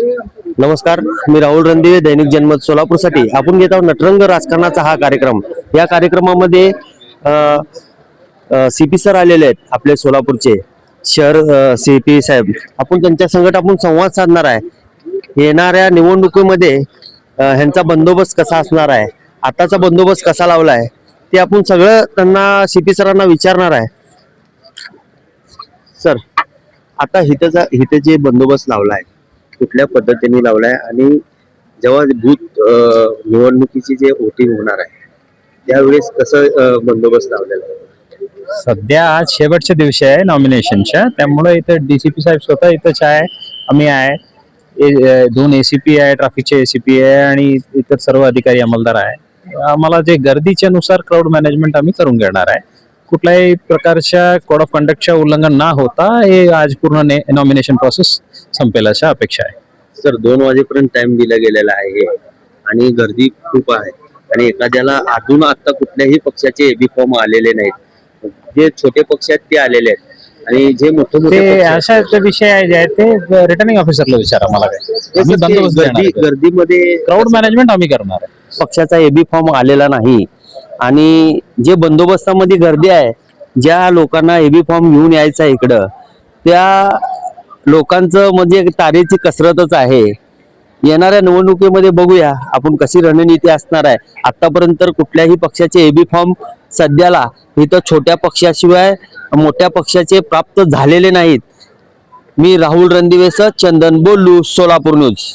नमस्कार, मी राहुल रणदिवे, दैनिक जनमत सोलापूरसाठी आपण घेत आहोत नटरंग राजकारणाचा हा कार्यक्रम। या कार्यक्रमामध्ये सीपी सर आलेले आहेत, आपले सोलापूरचे शहर सीपी साहेब। आपण त्यांच्या संगत आपण संवाद साधणार आहे। येणाऱ्या निवडणुकीमध्ये ह्यांचा बंदोबस्त कसा असणार आहे, आताचा बंदोबस्त कसा लावला आहे, ते आपण सगळं त्यांना सीपी सरांना विचारणार आहे। सर, आता इथे जे बंदोबस्त लावला आहे कुठल्या पद्धतीने लावलाय आणि जेव्हा बूथ निवडणुकीची जे वोटिंग होणार आहे त्यावेळेस कसं बंदोबस्त लावलेला आहे? सध्या आज शेवटच्या दिवशी आहे नॉमिनेशनच्या, त्यामुळे इथं डीसीपी साहेब स्वतः इथंच आहे, आम्ही आहे, दोन एसीपी आहे, ट्रॅफिकचे एसीपी आहे आणि इतर सर्व अधिकारी अंमलदार आहे। आम्हाला जे गर्दीच्या नुसार क्राऊड मॅनेजमेंट आम्ही करून घेणार आहे। कुठल्याही प्रकारच्या कोड ऑफ कंडक्टच्या उल्लंघन न होता हे आज पूर्ण नॉमिनेशन प्रोसेस संपेल अशा अपेक्षा आहे। सर, 2 वाजेपर्यंत टाइम दिला गेलेला आहे आणि गर्दी खूप आहे आणि एखाद्याला अजून आता कुठल्याही पक्षाचे एबी फॉर्म आलेले नाहीत। जे छोटे पक्ष आहेत ते आलेले आहेत आणि जे मोठे अशा विषय आहे ते रिटर्निंग ऑफिसरला विचारा। मला काय गर्दीमध्ये क्राऊड मॅनेजमेंट आम्ही करणार आहे। पक्षाचा एबी फॉर्म आलेला नाही आणि जे बंदोबस्तामध्ये गर्दी आहे, ज्या लोकांना एबी फॉर्म घेऊन यायचा आहे इकडं, त्या लोकांचं म्हणजे तारेची कसरतच आहे। येणाऱ्या निवडणुकीमध्ये बघूया आपण कशी रणनीती असणार आहे। आतापर्यंत तर कुठल्याही पक्षाचे एबी फॉर्म सध्याला इथं छोट्या पक्षाशिवाय मोठ्या पक्षाचे प्राप्त झालेले नाहीत। मी राहुल रणदिवे, चंदन बोल्लू, सोलापूर न्यूज।